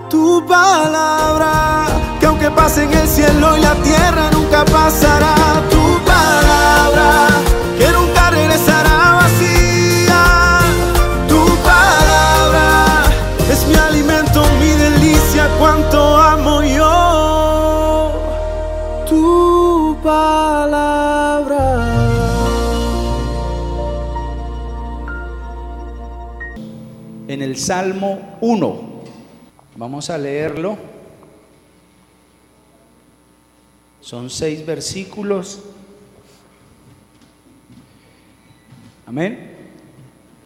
Tu palabra, que aunque pase en el cielo y la tierra nunca pasará. Tu palabra, que nunca regresará vacía. Tu palabra es mi alimento, mi delicia, cuánto amo yo tu palabra. En el Salmo 1, vamos a leerlo. Son 6 versículos. Amén.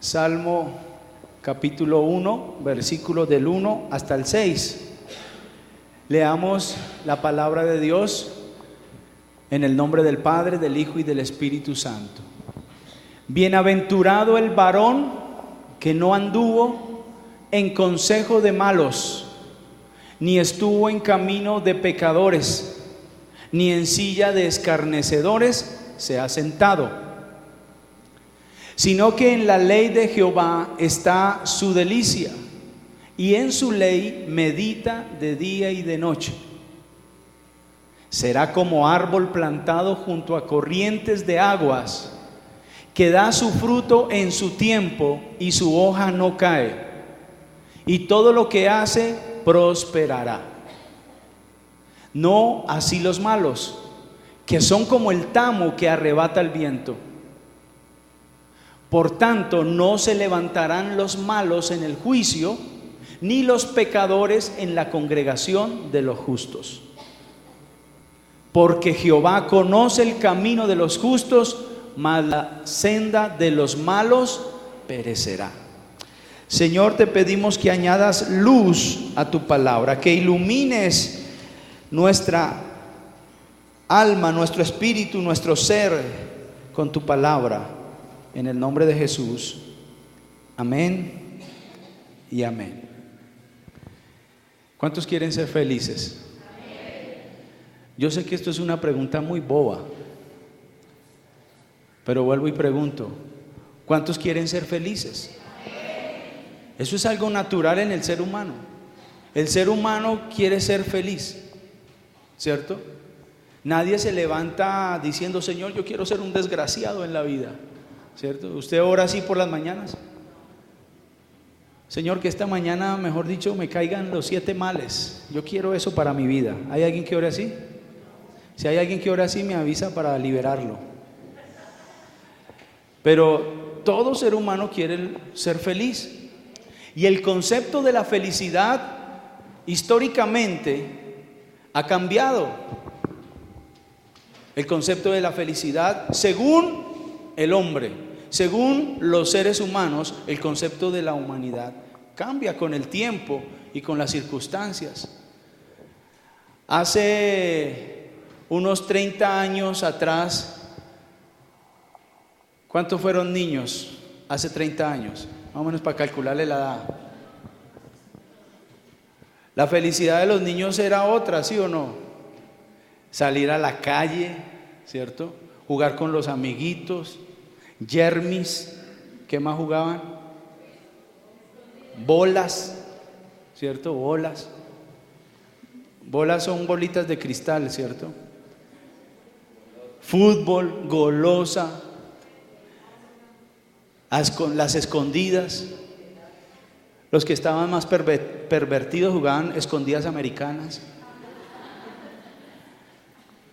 Salmo capítulo 1, versículos del 1 hasta el 6. Leamos la palabra de Dios en el nombre del Padre, del Hijo y del Espíritu Santo. Bienaventurado el varón que no anduvo en consejo de malos, ni estuvo en camino de pecadores, ni en silla de escarnecedores se ha sentado, sino que en la ley de Jehová está su delicia, y en su ley medita de día y de noche. Será como árbol plantado junto a corrientes de aguas, que da su fruto en su tiempo y su hoja no cae, y todo lo que hace prosperará. No así los malos, que son como el tamo que arrebata el viento. Por tanto, no se levantarán los malos en el juicio, ni los pecadores en la congregación de los justos. Porque Jehová conoce el camino de los justos, mas la senda de los malos perecerá. Señor, te pedimos que añadas luz a tu palabra, que ilumines nuestra alma, nuestro espíritu, nuestro ser con tu palabra, en el nombre de Jesús. Amén y amén. ¿Cuántos quieren ser felices? Yo sé que esto es una pregunta muy boba, pero vuelvo y pregunto, ¿cuántos quieren ser felices? Eso es algo natural en el ser humano. El ser humano quiere ser feliz, ¿cierto? Nadie se levanta diciendo, Señor, yo quiero ser un desgraciado en la vida, ¿cierto? Usted ora así por las mañanas. Señor, que esta mañana, mejor dicho, me caigan los 7 males. Yo quiero eso para mi vida. ¿Hay alguien que ore así? Si hay alguien que ore así, me avisa para liberarlo. Pero todo ser humano quiere ser feliz. Y el concepto de la felicidad históricamente ha cambiado. El concepto de la felicidad, según el hombre, según los seres humanos, el concepto de la humanidad cambia con el tiempo y con las circunstancias. Hace unos 30 años atrás, ¿cuántos fueron niños hace 30 años? Más o menos para calcularle la edad. La felicidad de los niños era otra, ¿sí o no? Salir a la calle, ¿cierto? Jugar con los amiguitos, yermis, ¿qué más jugaban? Bolas, ¿cierto? Bolas. Bolas son bolitas de cristal, ¿cierto? Fútbol, golosa, las escondidas. Los que estaban más pervertidos jugaban escondidas americanas.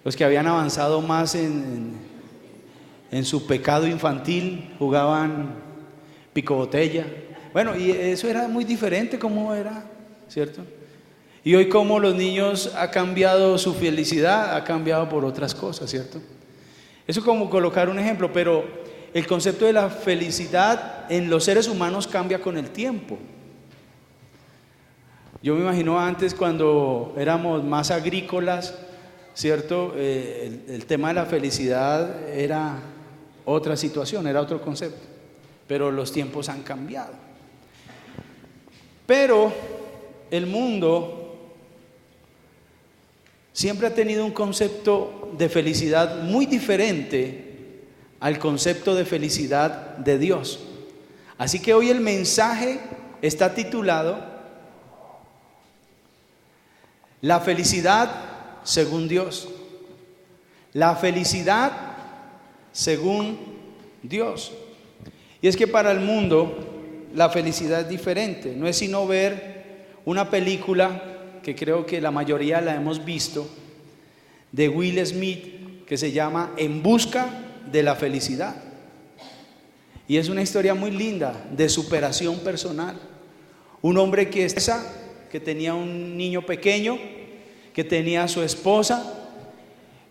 Los que habían avanzado más en su pecado infantil jugaban pico botella. Bueno, y eso era muy diferente como era, ¿cierto? Y hoy como los niños ha cambiado su felicidad, ha cambiado por otras cosas, ¿cierto? Eso como colocar un ejemplo, pero el concepto de la felicidad en los seres humanos cambia con el tiempo. Yo me imagino antes cuando éramos más agrícolas, ¿cierto? El tema de la felicidad era otra situación, era otro concepto, pero los tiempos han cambiado. Pero el mundo siempre ha tenido un concepto de felicidad muy diferente al concepto de felicidad de Dios. Así que hoy el mensaje está titulado La felicidad según Dios. La felicidad según Dios. Y es que para el mundo la felicidad es diferente. No es sino ver una película que creo que la mayoría la hemos visto, de Will Smith, que se llama En busca de la felicidad. Y es una historia muy linda de superación personal. Un hombre que tenía un niño pequeño, que tenía a su esposa,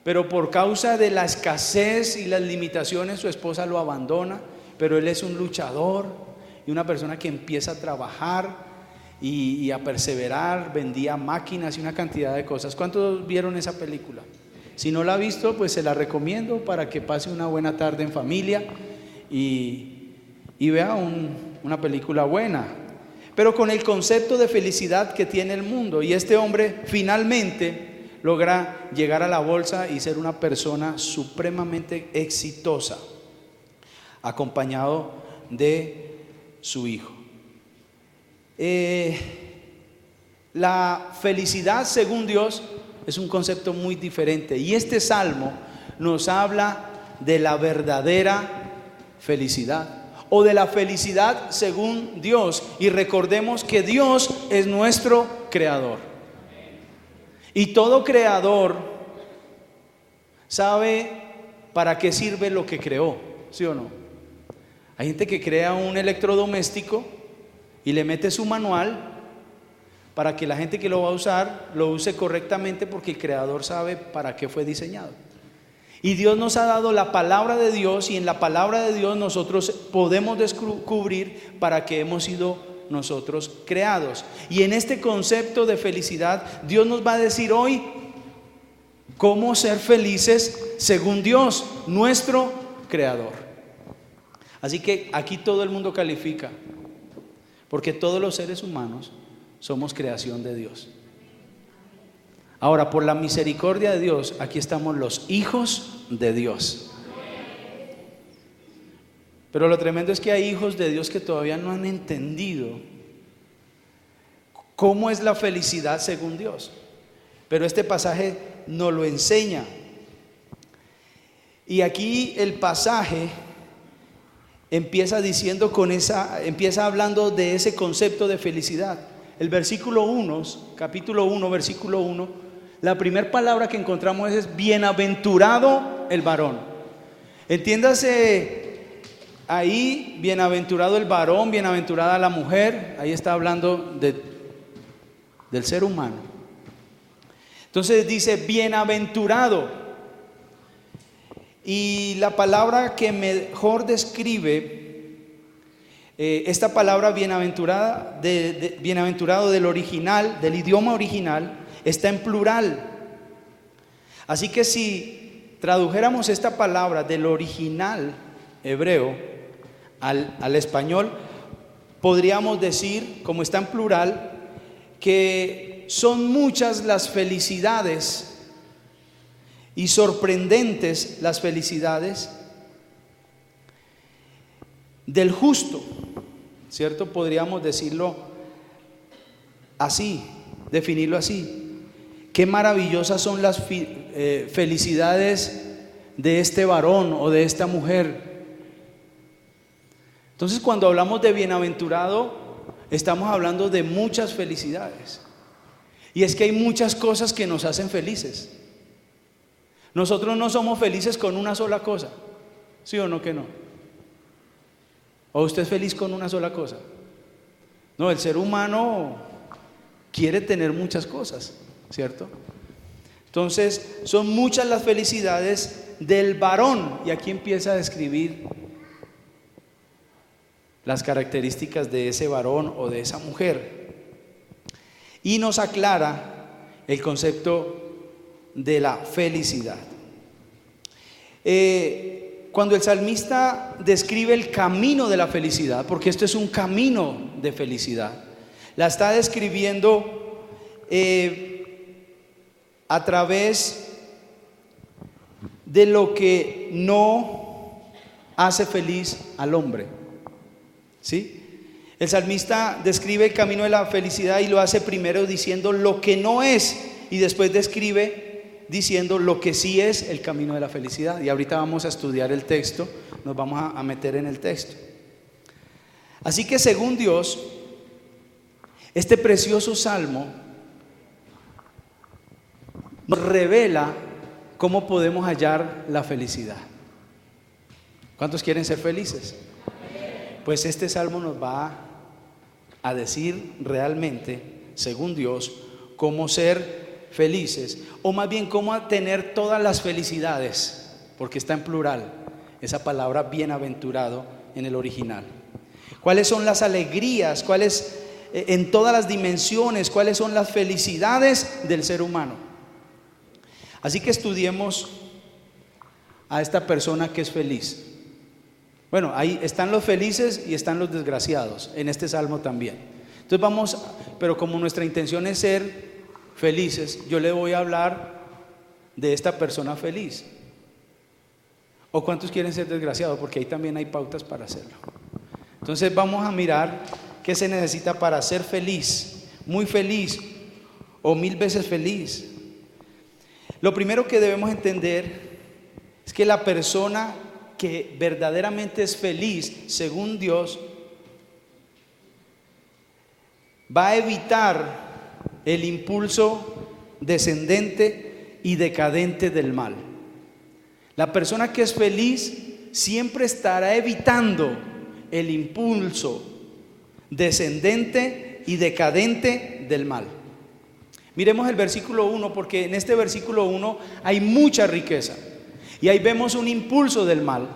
pero por causa de la escasez y las limitaciones su esposa lo abandona, pero él es un luchador y una persona que empieza a trabajar y a perseverar, vendía máquinas y una cantidad de cosas. ¿Cuántos vieron esa película? Si no la ha visto, pues se la recomiendo para que pase una buena tarde en familia y vea una película buena, pero con el concepto de felicidad que tiene el mundo. Y este hombre finalmente logra llegar a la bolsa y ser una persona supremamente exitosa, acompañado de su hijo. La felicidad según Dios es un concepto muy diferente, y este salmo nos habla de la verdadera felicidad, o de la felicidad según Dios. Y recordemos que Dios es nuestro creador, y todo creador sabe para qué sirve lo que creó, ¿sí o no? Hay gente que crea un electrodoméstico y le mete su manual para que la gente que lo va a usar lo use correctamente, porque el creador sabe para qué fue diseñado. Y Dios nos ha dado la palabra de Dios, y en la palabra de Dios nosotros podemos descubrir para qué hemos sido nosotros creados. Y en este concepto de felicidad, Dios nos va a decir hoy cómo ser felices según Dios, nuestro creador. Así que aquí todo el mundo califica, porque todos los seres humanos somos creación de Dios. Ahora, por la misericordia de Dios, aquí estamos los hijos de Dios. Pero lo tremendo es que hay hijos de Dios que todavía no han entendido cómo es la felicidad según Dios. Pero este pasaje nos lo enseña. Y aquí el pasaje empieza diciendo empieza hablando de ese concepto de felicidad. El versículo 1, capítulo 1, versículo 1, la primera palabra que encontramos es bienaventurado el varón. Entiéndase ahí, bienaventurado el varón, bienaventurada la mujer. Ahí está hablando del ser humano. Entonces dice bienaventurado. Y la palabra que mejor describe esta palabra bienaventurada, bienaventurado del original, del idioma original, está en plural. Así que si tradujéramos esta palabra del original hebreo al español, podríamos decir, como está en plural, que son muchas las felicidades y sorprendentes las felicidades del justo, ¿cierto? Podríamos decirlo así, definirlo así. Qué maravillosas son las felicidades de este varón o de esta mujer. Entonces, cuando hablamos de bienaventurado, estamos hablando de muchas felicidades. Y es que hay muchas cosas que nos hacen felices. Nosotros no somos felices con una sola cosa, ¿sí o no que no? ¿O usted es feliz con una sola cosa? No, el ser humano quiere tener muchas cosas, ¿cierto? Entonces, son muchas las felicidades del varón. Y aquí empieza a describir las características de ese varón o de esa mujer. Y nos aclara el concepto de la felicidad. Cuando el salmista describe el camino de la felicidad, porque esto es un camino de felicidad, la está describiendo a través de lo que no hace feliz al hombre, ¿sí? El salmista describe el camino de la felicidad y lo hace primero diciendo lo que no es y después describe diciendo lo que sí es el camino de la felicidad. Y ahorita vamos a estudiar el texto, nos vamos a meter en el texto. Así que según Dios, este precioso salmo nos revela cómo podemos hallar la felicidad. ¿Cuántos quieren ser felices? Pues este salmo nos va a decir realmente, según Dios, cómo ser felices, o más bien cómo tener todas las felicidades, porque está en plural, esa palabra bienaventurado en el original. ¿Cuáles son las alegrías? ¿Cuáles en todas las dimensiones? ¿Cuáles son las felicidades del ser humano? Así que estudiemos a esta persona que es feliz. Bueno, ahí están los felices y están los desgraciados, en este salmo también. Entonces pero como nuestra intención es ser felices, yo le voy a hablar de esta persona feliz. ¿O cuántos quieren ser desgraciados? Porque ahí también hay pautas para hacerlo. Entonces vamos a mirar qué se necesita para ser feliz, muy feliz o 1000 veces feliz. Lo primero que debemos entender es que la persona que verdaderamente es feliz, según Dios, va a evitar el impulso descendente y decadente del mal. La persona que es feliz siempre estará evitando el impulso descendente y decadente del mal. Miremos el versículo 1, porque en este versículo 1 hay mucha riqueza. Y ahí vemos un impulso del mal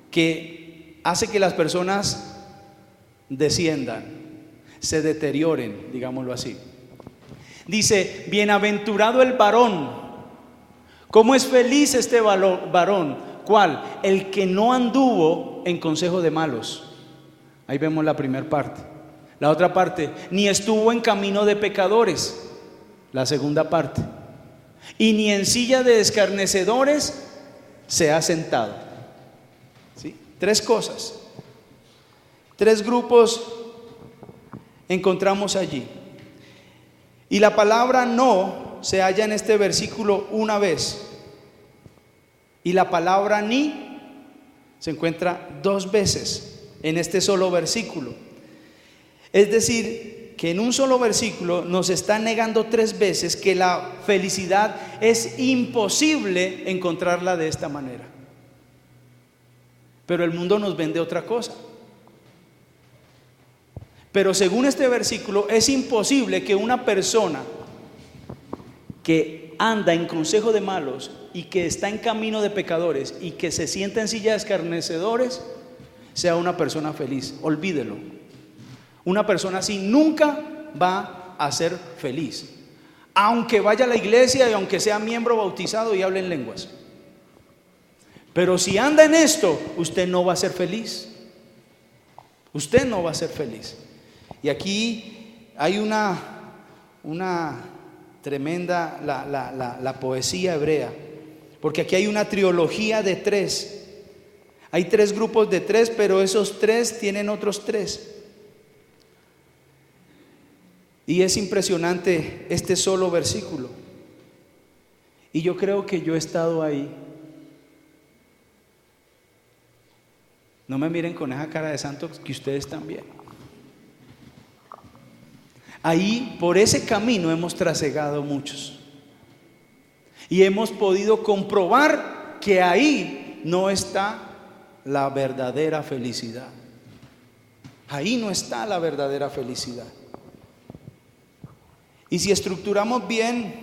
que hace que las personas desciendan, se deterioren, digámoslo así. Dice, bienaventurado el varón. ¿Cómo es feliz este varón? ¿Cuál? El que no anduvo en consejo de malos. Ahí vemos la primera parte. La otra parte, ni estuvo en camino de pecadores. La segunda parte. Y ni en silla de escarnecedores se ha sentado. ¿Sí? 3 cosas. 3 grupos encontramos allí. Y la palabra no se halla en este versículo una vez. Y la palabra ni se encuentra 2 veces en este solo versículo. Es decir, que en un solo versículo nos está negando 3 veces que la felicidad es imposible encontrarla de esta manera. Pero el mundo nos vende otra cosa. Pero según este versículo es imposible que una persona que anda en consejo de malos y que está en camino de pecadores y que se sienta en silla de escarnecedores sea una persona feliz. Olvídelo. Una persona así nunca va a ser feliz, aunque vaya a la iglesia y aunque sea miembro bautizado y hable en lenguas. Pero si anda en esto, usted no va a ser feliz. Usted no va a ser feliz. Y aquí hay una tremenda, la poesía hebrea, porque aquí hay una trilogía de 3. Hay 3 grupos de 3, pero esos 3 tienen otros 3. Y es impresionante este solo versículo. Y yo creo que yo he estado ahí. No me miren con esa cara de santo, que ustedes también. Ahí, por ese camino hemos trasegado muchos. Y hemos podido comprobar que ahí no está la verdadera felicidad. Ahí no está la verdadera felicidad. Y si estructuramos bien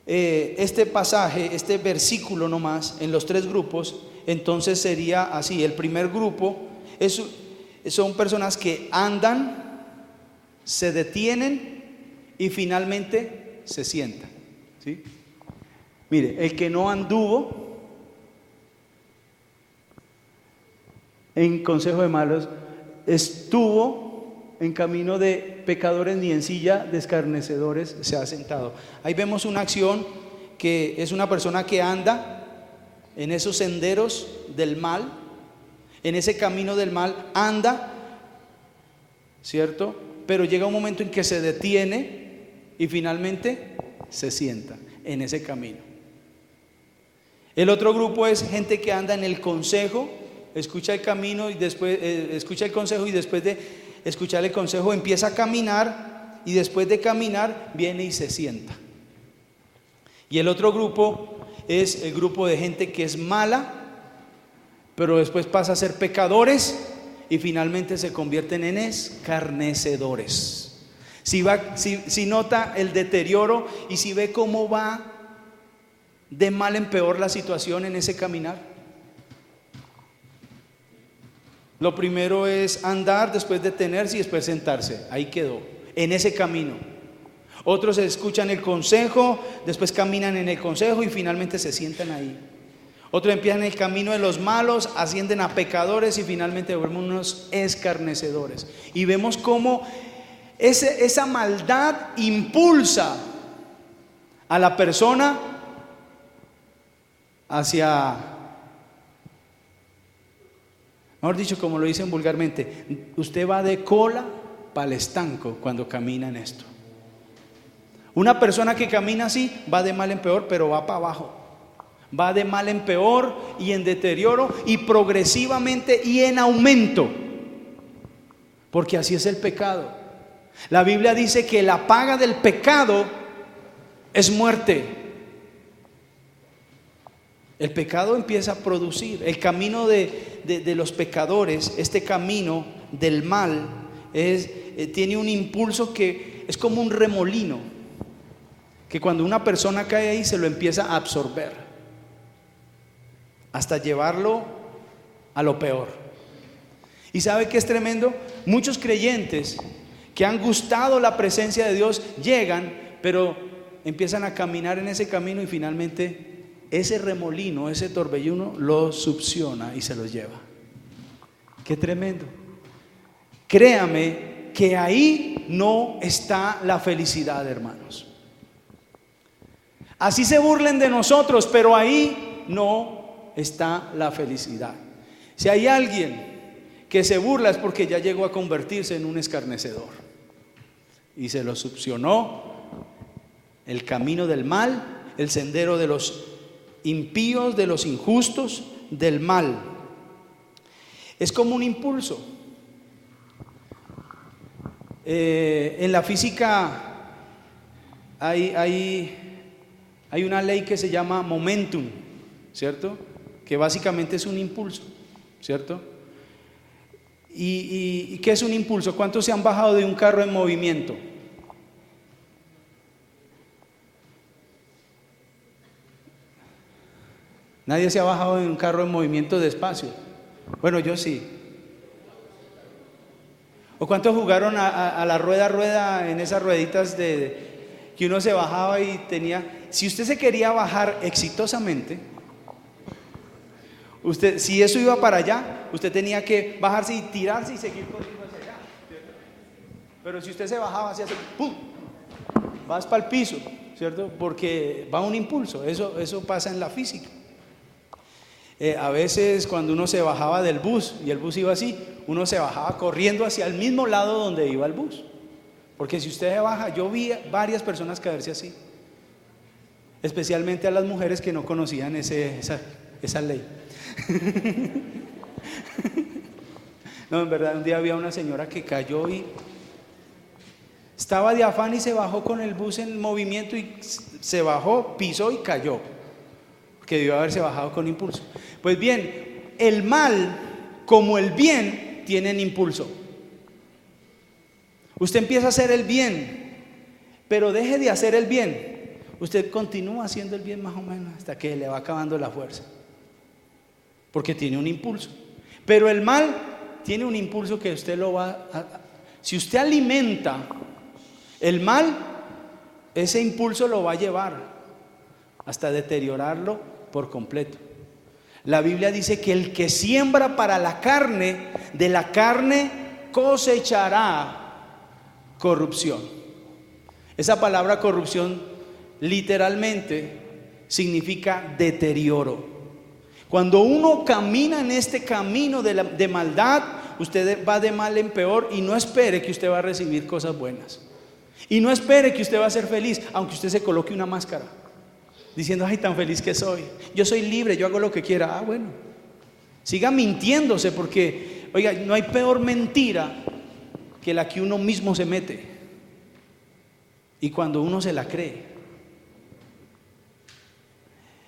este pasaje, este versículo nomás, en los 3 grupos, entonces sería así. El primer grupo son personas que andan, se detienen y finalmente se sientan. ¿Sí? Mire, el que no anduvo en consejo de malos, estuvo en camino de pecadores, ni en silla de escarnecedores se ha sentado. Ahí vemos una acción que es una persona que anda en esos senderos del mal, en ese camino del mal, anda, ¿cierto? Pero llega un momento en que se detiene y finalmente se sienta en ese camino. El otro grupo es gente que anda en el consejo, escucha el camino y después escucha el consejo, y después de escuchar el consejo empieza a caminar, y después de caminar viene y se sienta. Y el otro grupo es el grupo de gente que es mala, pero después pasa a ser pecadores y finalmente se convierten en escarnecedores. Si nota el deterioro y si ve cómo va de mal en peor la situación en ese caminar. Lo primero es andar, después detenerse y después sentarse. Ahí quedó, en ese camino. Otros escuchan el consejo, después caminan en el consejo y finalmente se sientan ahí. Otros empiezan el camino de los malos, ascienden a pecadores y finalmente vuelven unos escarnecedores. Y vemos cómo esa maldad impulsa a la persona hacia, mejor dicho, como lo dicen vulgarmente, usted va de cola para el estanco cuando camina en esto. Una persona que camina así va de mal en peor, pero va para abajo. Va de mal en peor y en deterioro y progresivamente y en aumento. Porque así es el pecado. La Biblia dice que la paga del pecado es muerte. El pecado empieza a producir. El camino de los pecadores, este camino del mal, tiene un impulso que es como un remolino, que cuando una persona cae ahí se lo empieza a absorber hasta llevarlo a lo peor. ¿Y sabe qué es tremendo? Muchos creyentes que han gustado la presencia de Dios llegan, pero empiezan a caminar en ese camino y finalmente ese remolino, ese torbellino los succiona y se los lleva. Qué tremendo. Créame que ahí no está la felicidad, hermanos. Así se burlen de nosotros, pero ahí no está la felicidad. Si hay alguien que se burla es porque ya llegó a convertirse en un escarnecedor y se lo succionó el camino del mal, el sendero de los impíos, de los injustos, del mal. Es como un impulso. En la física hay una ley que se llama momentum, ¿cierto? Que básicamente es un impulso, ¿cierto? ¿Y qué es un impulso? ¿Cuántos se han bajado de un carro en movimiento? Nadie se ha bajado de un carro en movimiento despacio. Bueno, yo sí. ¿O cuántos jugaron a la rueda en esas rueditas que uno se bajaba y tenía? Si usted se quería bajar exitosamente, si eso iba para allá, usted tenía que bajarse y tirarse y seguir corriendo hacia allá. Pero si usted se bajaba así, ¡pum!, vas para el piso, ¿cierto? Porque va un impulso. Eso pasa en la física. A veces cuando uno se bajaba del bus y el bus iba así, uno se bajaba corriendo hacia el mismo lado donde iba el bus. Porque si usted se baja, yo vi varias personas caerse así, especialmente a las mujeres que no conocían esa ley. No, en verdad, un día había una señora que cayó y estaba de afán y se bajó con el bus en movimiento y se bajó, pisó y cayó, que debió haberse bajado con impulso. Pues bien, el mal como el bien tienen impulso. Usted empieza a hacer el bien, pero deje de hacer el bien. Usted continúa haciendo el bien más o menos hasta que le va acabando la fuerza, porque tiene un impulso. Pero el mal tiene un impulso que usted si usted alimenta el mal, ese impulso lo va a llevar hasta deteriorarlo por completo. La Biblia dice que el que siembra para la carne, de la carne cosechará corrupción. Esa palabra corrupción literalmente significa deterioro. Cuando uno camina en este camino de maldad, usted va de mal en peor y no espere que usted va a recibir cosas buenas. Y no espere que usted va a ser feliz, aunque usted se coloque una máscara, diciendo, ay, tan feliz que soy. Yo soy libre, yo hago lo que quiera. Ah, bueno. Siga mintiéndose, porque, oiga, no hay peor mentira que la que uno mismo se mete. Y cuando uno se la cree.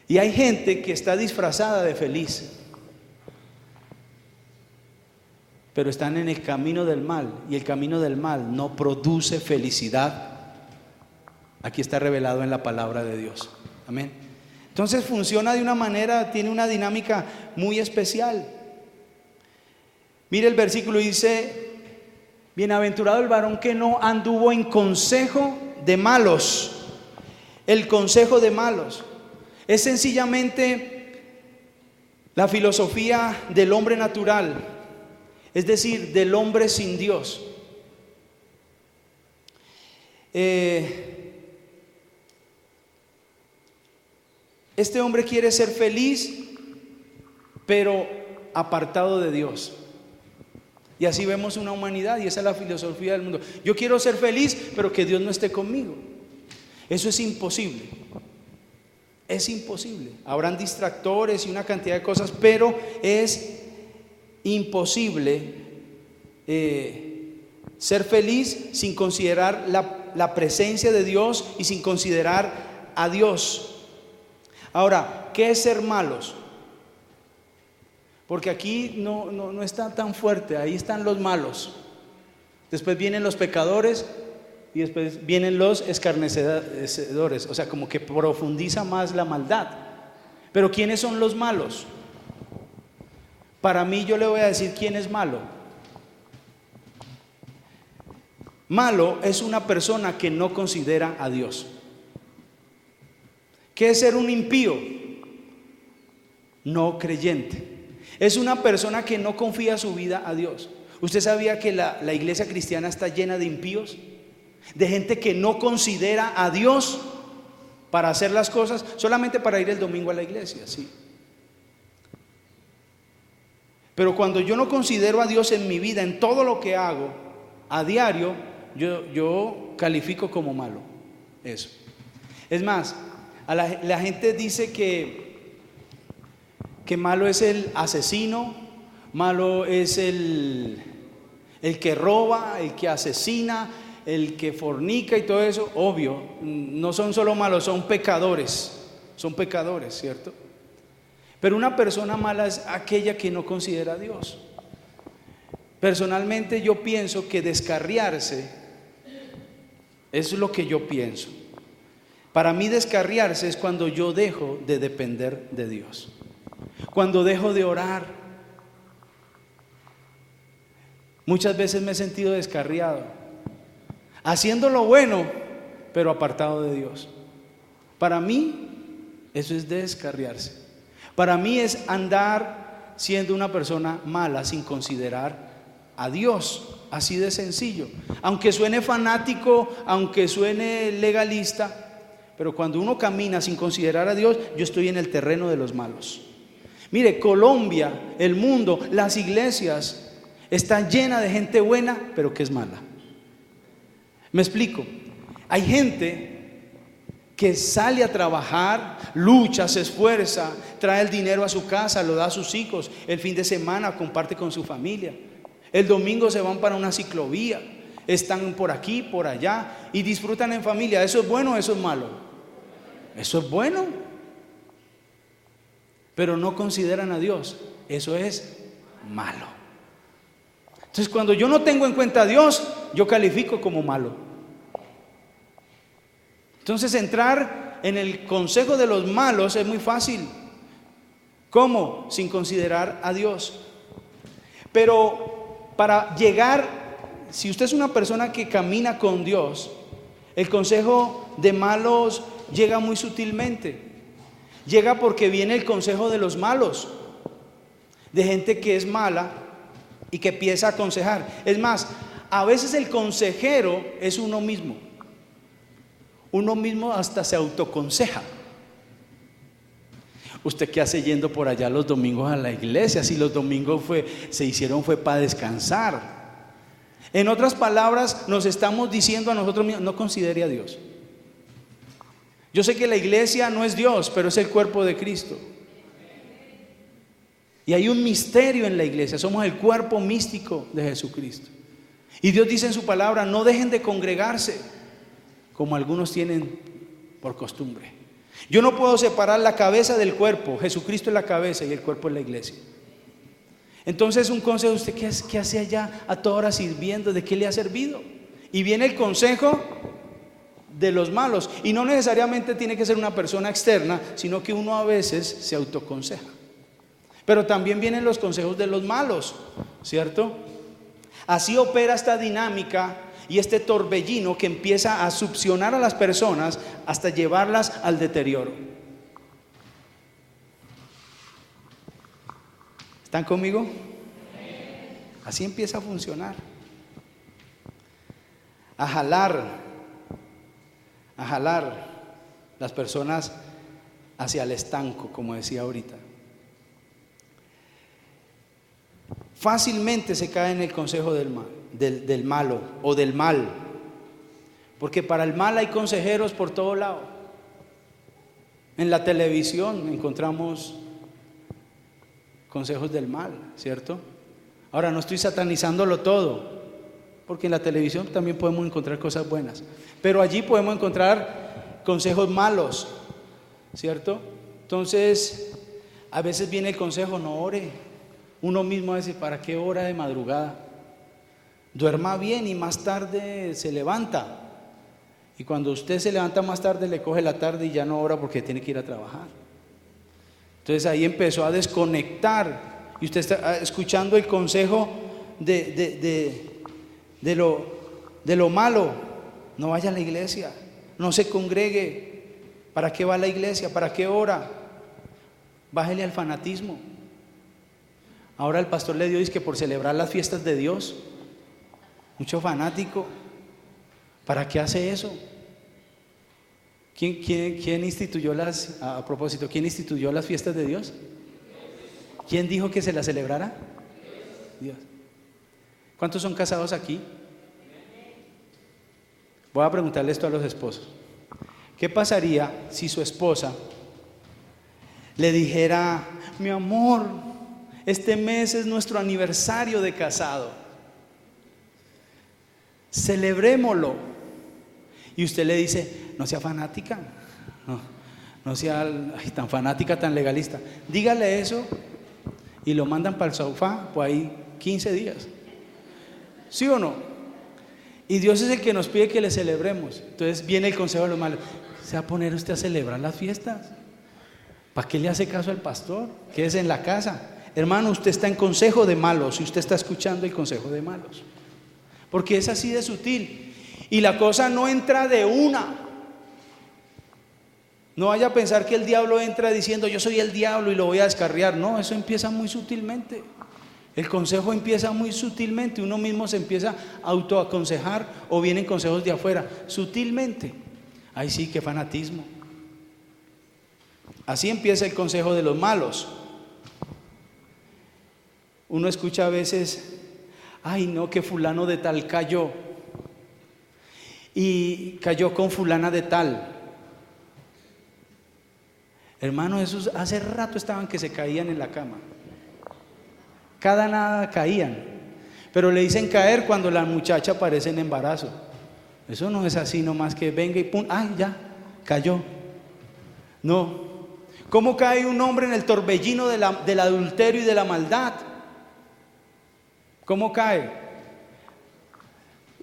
Y hay gente que está disfrazada de feliz, pero están en el camino del mal, y el camino del mal no produce felicidad. Aquí está revelado en la palabra de Dios. Amén. Entonces funciona de una manera, tiene una dinámica muy especial. Mire el versículo, dice: bienaventurado el varón que no anduvo en consejo de malos. El consejo de malos es sencillamente la filosofía del hombre natural, es decir, del hombre sin Dios. Este hombre quiere ser feliz, pero apartado de Dios. Y así vemos una humanidad, y esa es la filosofía del mundo. Yo quiero ser feliz, pero que Dios no esté conmigo. Eso es imposible. Es imposible. Habrán distractores y una cantidad de cosas, pero es imposible ser feliz sin considerar la presencia de Dios y sin considerar a Dios. Ahora, ¿qué es ser malos? Porque aquí no está tan fuerte. Ahí están los malos, después vienen los pecadores y después vienen los escarnecedores. O sea, como que profundiza más la maldad. Pero ¿quiénes son los malos? Para mí, yo le voy a decir quién es malo. Malo es una persona que no considera a Dios. ¿Qué es ser un impío? No creyente. Es una persona que no confía su vida a Dios. ¿Usted sabía que la iglesia cristiana está llena de impíos? De gente que no considera a Dios para hacer las cosas, solamente para ir el domingo a la iglesia, sí. Pero cuando yo no considero a Dios en mi vida, en todo lo que hago a diario, yo califico como malo eso. Es más, la gente dice que malo es el asesino, malo es el que roba, el que asesina, el que fornica y todo eso. Obvio, no son solo malos, son pecadores, ¿cierto? Pero una persona mala es aquella que no considera a Dios. Personalmente yo pienso que descarriarse, eso es lo que yo pienso. Para mí descarriarse es cuando yo dejo de depender de Dios, cuando dejo de orar. Muchas veces me he sentido descarriado, haciendo lo bueno, pero apartado de Dios. Para mí eso es descarriarse. Para mí es andar siendo una persona mala sin considerar a Dios, así de sencillo. Aunque suene fanático, aunque suene legalista, pero cuando uno camina sin considerar a Dios, yo estoy en el terreno de los malos. Mire, Colombia, el mundo, las iglesias están llenas de gente buena, pero que es mala. Me explico. Hay gente que sale a trabajar, lucha, se esfuerza, trae el dinero a su casa, lo da a sus hijos, el fin de semana comparte con su familia, el domingo se van para una ciclovía, están por aquí, por allá y disfrutan en familia. ¿Eso es bueno o eso es malo? Eso es bueno, pero no consideran a Dios. Eso es malo. Entonces, cuando yo no tengo en cuenta a Dios, yo califico como malo. Entonces, entrar en el consejo de los malos es muy fácil. ¿Cómo? Sin considerar a Dios. Pero para llegar, si usted es una persona que camina con Dios, el consejo de malos llega muy sutilmente. Llega porque viene el consejo de los malos, de gente que es mala y que empieza a aconsejar. Es más, a veces el consejero es uno mismo. Uno mismo hasta se autoconseja. ¿Usted qué hace yendo por allá los domingos a la iglesia? Si los domingos fue para descansar. En otras palabras, nos estamos diciendo a nosotros mismos, no considere a Dios. Yo sé que la iglesia no es Dios, pero es el cuerpo de Cristo. Y hay un misterio en la iglesia, somos el cuerpo místico de Jesucristo. Y Dios dice en su palabra, no dejen de congregarse, como algunos tienen por costumbre. Yo no puedo separar la cabeza del cuerpo, Jesucristo es la cabeza y el cuerpo es la iglesia. Entonces un consejo, ¿usted qué hace allá a toda hora sirviendo? ¿De qué le ha servido? Y viene el consejo de los malos, y no necesariamente tiene que ser una persona externa, sino que uno a veces se autoconseja. Pero también vienen los consejos de los malos, ¿cierto? Así opera esta dinámica y este torbellino que empieza a succionar a las personas hasta llevarlas al deterioro. ¿Están conmigo? Así empieza a funcionar. A jalar las personas hacia el estanco, como decía ahorita. Fácilmente se cae en el consejo del malo o del mal, porque para el mal hay consejeros por todo lado. En la televisión encontramos consejos del mal, ¿cierto? Ahora no estoy satanizándolo todo, porque en la televisión también podemos encontrar cosas buenas, pero allí podemos encontrar consejos malos, ¿cierto? Entonces a veces viene el consejo, no ore. Uno mismo dice, ¿para qué hora de madrugada? Duerma bien y más tarde se levanta. Y cuando usted se levanta más tarde, le coge la tarde y ya no ora porque tiene que ir a trabajar. Entonces ahí empezó a desconectar. Y usted está escuchando el consejo de lo malo. No vaya a la iglesia, no se congregue. ¿Para qué va a la iglesia? ¿Para qué ora? Bájele al fanatismo. Ahora el pastor le dio, dice que por celebrar las fiestas de Dios, mucho fanático. ¿Para qué hace eso? ¿Quién instituyó a propósito, quién instituyó las fiestas de Dios? ¿Quién dijo que se las celebrara? Dios. ¿Cuántos son casados aquí? Voy a preguntarle esto a los esposos. ¿Qué pasaría si su esposa le dijera, mi amor, este mes es nuestro aniversario de casado, celebrémoslo? Y usted le dice, no sea fanática, no sea tan fanática, tan legalista. Dígale eso y lo mandan para el sofá por ahí 15 días. ¿Sí o no? Y Dios es el que nos pide que le celebremos. Entonces viene el consejo de los malos. ¿Se va a poner usted a celebrar las fiestas? ¿Para qué le hace caso al pastor? Quédese en la casa. Hermano, usted está en consejo de malos y usted está escuchando el consejo de malos, porque es así de sutil y la cosa no entra de una. No vaya a pensar que el diablo entra diciendo yo soy el diablo y lo voy a descarriar. No, eso empieza muy sutilmente. El consejo empieza muy sutilmente. Uno mismo se empieza a autoaconsejar o vienen consejos de afuera sutilmente. Ay sí, qué fanatismo. Así empieza el consejo de los malos. Uno escucha a veces, ay no, que fulano de tal cayó y cayó con fulana de tal. Hermano, esos hace rato estaban que se caían en la cama. Cada nada caían, pero le dicen caer cuando la muchacha aparece en embarazo. Eso no es así nomás que venga y pum, ay ya, cayó. No. ¿Cómo cae un hombre en el torbellino del adulterio y de la maldad? ¿Cómo cae?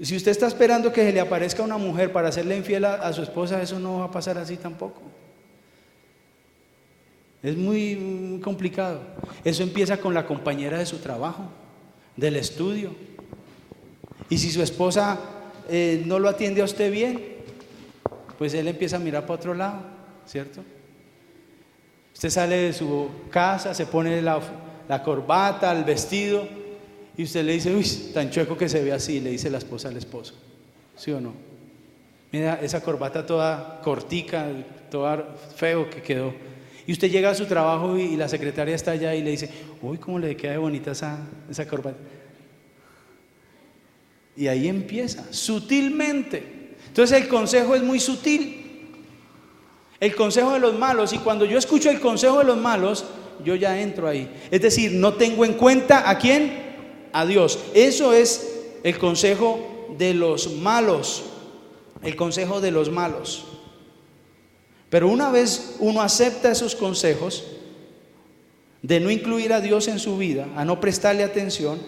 Si usted está esperando que se le aparezca una mujer para hacerle infiel a su esposa, eso no va a pasar así tampoco. Es muy complicado. Eso empieza con la compañera de su trabajo, del estudio. Y si su esposa no lo atiende a usted bien, pues él empieza a mirar para otro lado, ¿cierto? Usted sale de su casa, se pone la corbata, el vestido, y usted le dice, uy, tan chueco que se ve así, le dice la esposa al esposo. ¿Sí o no? Mira, esa corbata toda cortica, toda feo que quedó. Y usted llega a su trabajo y la secretaria está allá y le dice, uy, cómo le queda de bonita esa corbata. Y ahí empieza, sutilmente. Entonces el consejo es muy sutil. El consejo de los malos. Y cuando yo escucho el consejo de los malos, yo ya entro ahí. Es decir, no tengo en cuenta ¿a quién? A Dios. Eso es el consejo de los malos. El consejo de los malos. Pero una vez uno acepta esos consejos de no incluir a Dios en su vida, a no prestarle atención,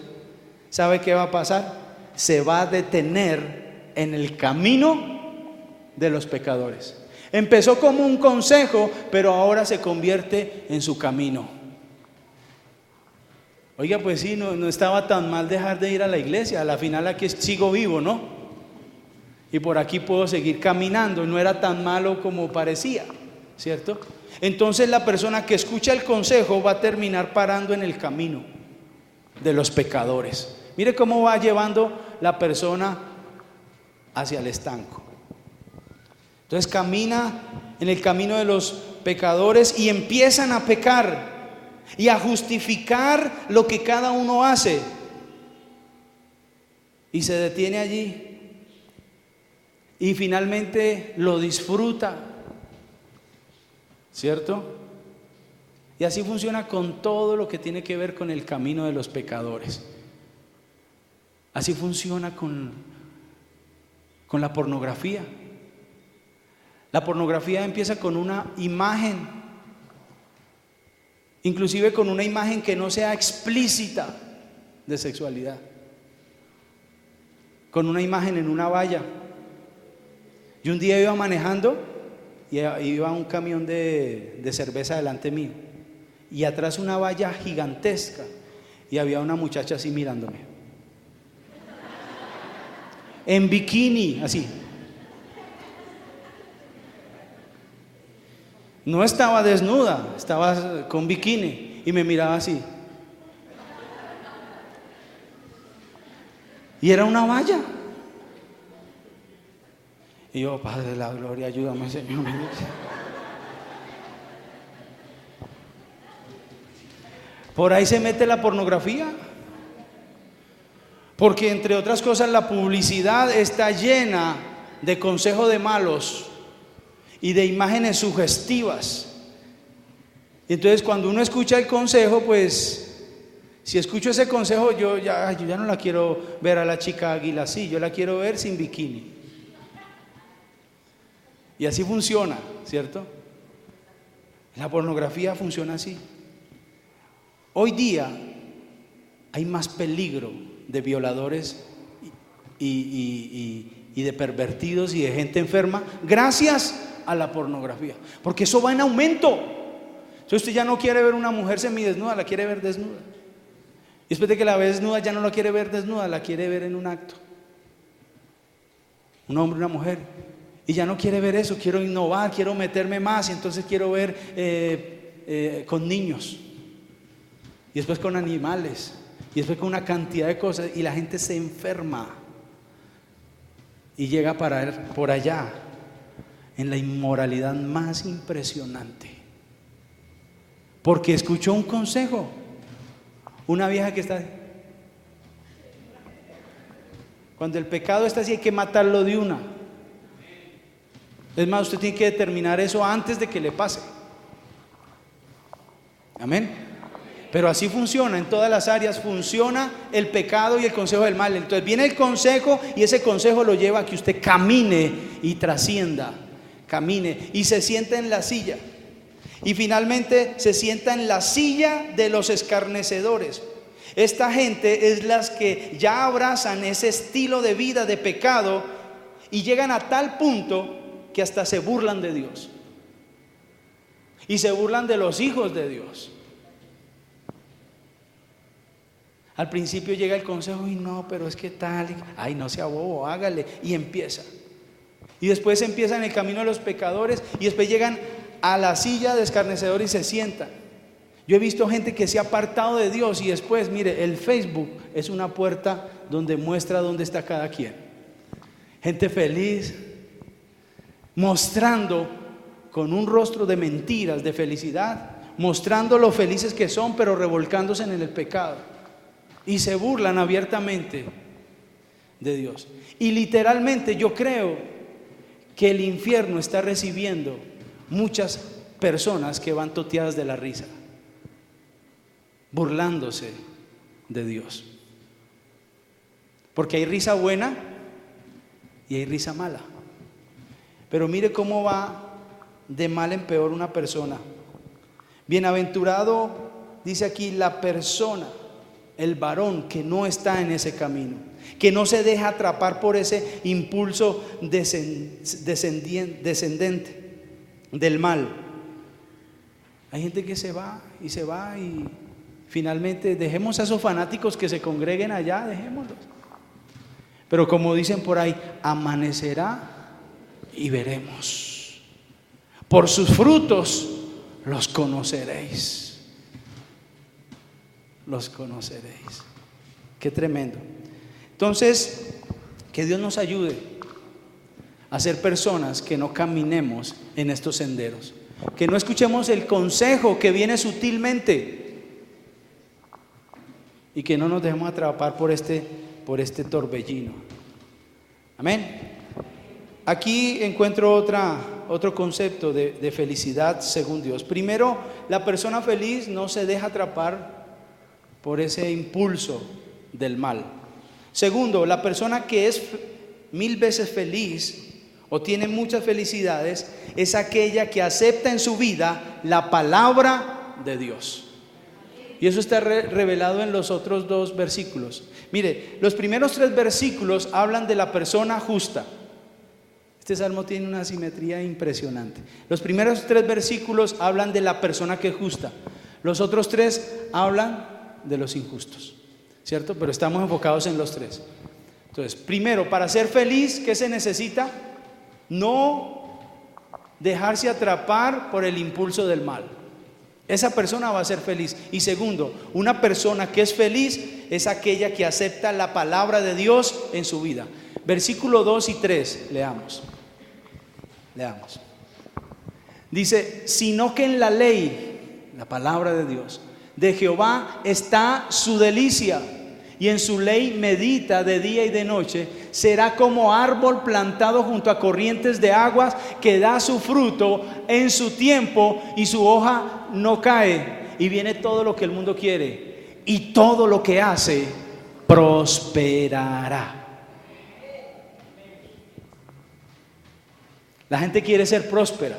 ¿sabe qué va a pasar? Se va a detener en el camino de los pecadores. Empezó como un consejo, pero ahora se convierte en su camino. Oiga, pues sí, no estaba tan mal dejar de ir a la iglesia. A la final aquí sigo vivo, ¿no? Y por aquí puedo seguir caminando. No era tan malo como parecía, ¿cierto? Entonces la persona que escucha el consejo va a terminar parando en el camino de los pecadores. Mire cómo va llevando la persona hacia el estanco. Entonces camina en el camino de los pecadores y empiezan a pecar y a justificar lo que cada uno hace. Y se detiene allí y finalmente lo disfruta, ¿cierto? Y así funciona con todo lo que tiene que ver con el camino de los pecadores. Así funciona con la pornografía. La pornografía empieza con una imagen, inclusive con una imagen que no sea explícita de sexualidad, con una imagen en una valla. Yo un día iba manejando y iba un camión de cerveza delante mío y atrás una valla gigantesca y había una muchacha así mirándome en bikini, así. No estaba desnuda, estaba con bikini y me miraba así. Y era una valla. Y yo, Padre de la gloria, ayúdame, Señor. Por ahí se mete la pornografía. Porque entre otras cosas la publicidad está llena de consejos de malos y de imágenes sugestivas. Y entonces cuando uno escucha el consejo, pues si escucho ese consejo, yo ya no la quiero ver a la chica águila así, yo la quiero ver sin bikini. Y así funciona, ¿cierto? La pornografía funciona así. Hoy día hay más peligro de violadores y de pervertidos y de gente enferma gracias a la pornografía, porque eso va en aumento. Entonces usted ya no quiere ver una mujer semidesnuda, la quiere ver desnuda. Y después de que la ve desnuda, ya no la quiere ver desnuda, la quiere ver en un acto. Un hombre, una mujer. Y ya no quiere ver eso, quiero innovar, quiero meterme más, y entonces quiero ver con niños. Y después con animales. Y después con una cantidad de cosas. Y la gente se enferma. Y llega a parar por allá, en la inmoralidad más impresionante. Porque escuchó un consejo. Una vieja que está... Cuando el pecado está así, hay que matarlo de una. Es más, usted tiene que determinar eso antes de que le pase. Amén. Pero así funciona, en todas las áreas funciona el pecado y el consejo del mal. Entonces viene el consejo y ese consejo lo lleva a que usted camine y trascienda, camine y se sienta en la silla. Y finalmente se sienta en la silla de los escarnecedores. Esta gente es las que ya abrazan ese estilo de vida de pecado y llegan a tal punto que hasta se burlan de Dios. Y se burlan de los hijos de Dios. Al principio llega el consejo y no, pero es que tal, ay, no sea bobo, hágale, y empieza. Y después empiezan el camino de los pecadores y después llegan a la silla de escarnecedor y se sientan. Yo he visto gente que se ha apartado de Dios y después, mire, el Facebook es una puerta donde muestra dónde está cada quien. Gente feliz, mostrando con un rostro de mentiras, de felicidad, mostrando lo felices que son, pero revolcándose en el pecado. Y se burlan abiertamente de Dios. Y literalmente yo creo que el infierno está recibiendo muchas personas que van toteadas de la risa, burlándose de Dios. Porque hay risa buena y hay risa mala. Pero mire cómo va de mal en peor una persona. Bienaventurado, dice aquí, la persona, el varón que no está en ese camino, que no se deja atrapar por ese impulso descendente del mal. Hay gente que se va y finalmente dejemos a esos fanáticos que se congreguen allá, dejémoslos. Pero como dicen por ahí, amanecerá y veremos. Por sus frutos los conoceréis. Los conoceréis. Qué tremendo. Entonces, que Dios nos ayude a ser personas que no caminemos en estos senderos, que no escuchemos el consejo que viene sutilmente y que no nos dejemos atrapar por este torbellino. Amén. Aquí encuentro otro concepto de felicidad según Dios. Primero, la persona feliz no se deja atrapar por ese impulso del mal. Segundo, la persona que es 1000 veces feliz o tiene muchas felicidades es aquella que acepta en su vida la palabra de Dios. Y eso está revelado en los otros 2 versículos. Mire, los primeros 3 versículos hablan de la persona justa. Este salmo tiene una simetría impresionante. Los primeros 3 versículos hablan de la persona que es justa. Los otros 3 hablan de los injustos, ¿cierto? Pero estamos enfocados en los 3. Entonces, primero, para ser feliz, ¿qué se necesita? No dejarse atrapar por el impulso del mal. Esa persona va a ser feliz. Y segundo, una persona que es feliz es aquella que acepta la palabra de Dios en su vida. Versículo 2 y 3, leamos. Dice, sino que en la ley, la palabra de Dios, de Jehová está su delicia, y en su ley medita de día y de noche. Será como árbol plantado junto a corrientes de aguas, que da su fruto en su tiempo y su hoja no cae. Y viene todo lo que el mundo quiere, y todo lo que hace prosperará. La gente quiere ser próspera,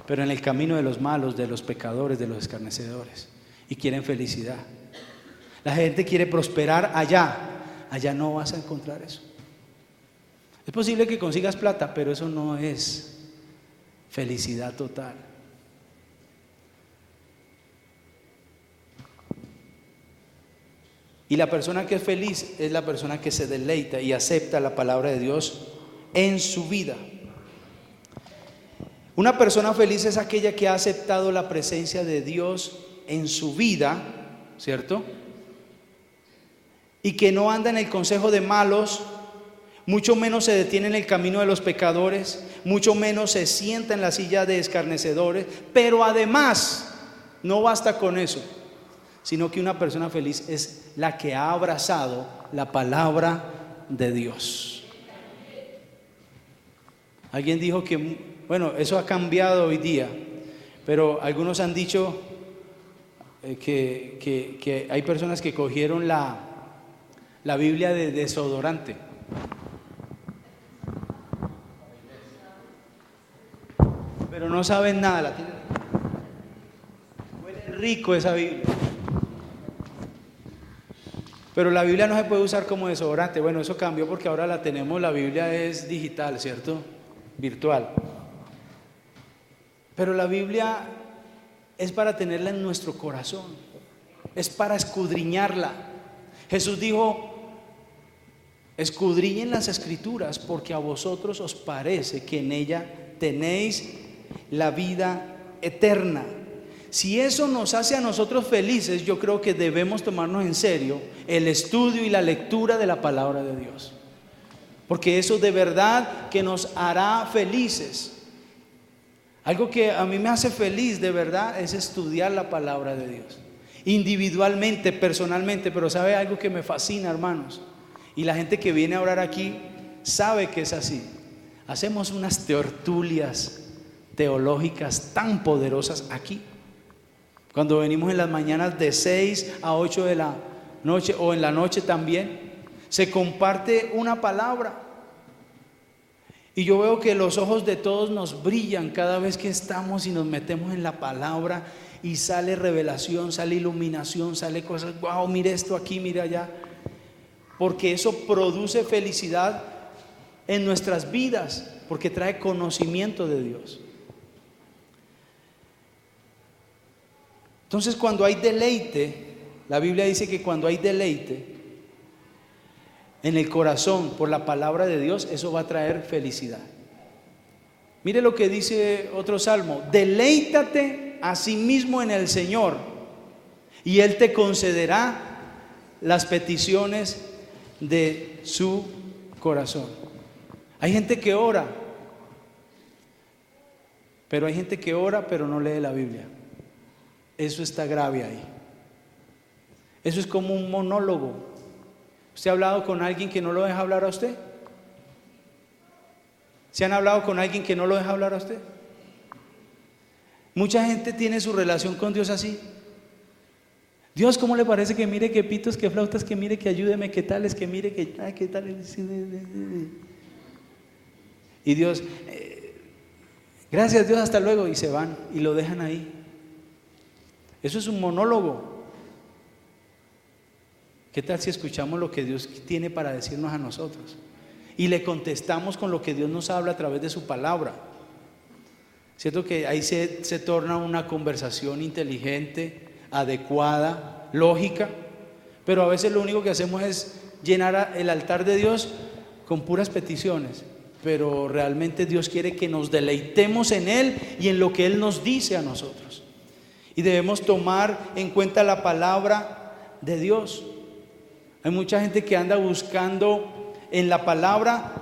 pero en el camino de los malos, de los pecadores, de los escarnecedores, y quieren felicidad. La gente quiere prosperar allá no vas a encontrar eso. Es posible que consigas plata, pero eso no es felicidad total. Y la persona que es feliz es la persona que se deleita y acepta la palabra de Dios en su vida. Una persona feliz es aquella que ha aceptado la presencia de Dios en su vida, ¿cierto? Y que no anda en el consejo de malos, mucho menos se detiene en el camino de los pecadores, mucho menos se sienta en la silla de escarnecedores. Pero además, no basta con eso, sino que una persona feliz es la que ha abrazado la palabra de Dios. Alguien dijo que, bueno, eso ha cambiado hoy día, pero algunos han dicho que hay personas que cogieron la Biblia de desodorante. Pero no saben nada, huele rico esa Biblia. Pero la Biblia no se puede usar como desodorante. Bueno, eso cambió porque ahora la tenemos, la Biblia es digital, ¿cierto? Virtual. Pero la Biblia es para tenerla en nuestro corazón, es para escudriñarla. Jesús dijo: escudriñen las Escrituras, porque a vosotros os parece que en ella tenéis la vida eterna. Si eso nos hace a nosotros felices, yo creo que debemos tomarnos en serio el estudio y la lectura de la palabra de Dios, porque eso de verdad que nos hará felices. Algo que a mí me hace feliz de verdad es estudiar la palabra de Dios, individualmente, personalmente. Pero ¿sabe algo que me fascina, hermanos? Y la gente que viene a orar aquí sabe que es así. Hacemos unas tertulias teológicas tan poderosas aquí. Cuando venimos en las mañanas de 6 a 8 de la noche o en la noche también, se comparte una palabra. Y yo veo que los ojos de todos nos brillan cada vez que estamos y nos metemos en la palabra y sale revelación, sale iluminación, sale cosas, wow, mire esto aquí, mire allá. Porque eso produce felicidad en nuestras vidas, porque trae conocimiento de Dios. Entonces, cuando hay deleite, la Biblia dice que cuando hay deleite en el corazón por la palabra de Dios, eso va a traer felicidad. Mire lo que dice otro salmo: deleítate a sí mismo en el Señor y Él te concederá las peticiones de su corazón. Hay gente que ora, pero no lee la Biblia. Eso está grave ahí. Eso es como un monólogo. ¿Usted ha hablado con alguien que no lo deja hablar a usted? ¿Se han hablado con alguien que no lo deja hablar a usted? Mucha gente tiene su relación con Dios así. Dios, ¿cómo le parece que mire que pitos, que flautas, que mire que ayúdeme, que tales, que mire que qué tal? Y Dios, gracias Dios, hasta luego, y se van y lo dejan ahí. Eso es un monólogo. ¿Qué tal si escuchamos lo que Dios tiene para decirnos a nosotros y le contestamos con lo que Dios nos habla a través de su palabra? ¿Cierto que ahí se torna una conversación inteligente, adecuada, lógica? Pero a veces lo único que hacemos es llenar el altar de Dios con puras peticiones, pero realmente Dios quiere que nos deleitemos en Él y en lo que Él nos dice a nosotros. Y debemos tomar en cuenta la palabra de Dios. Hay mucha gente que anda buscando en la palabra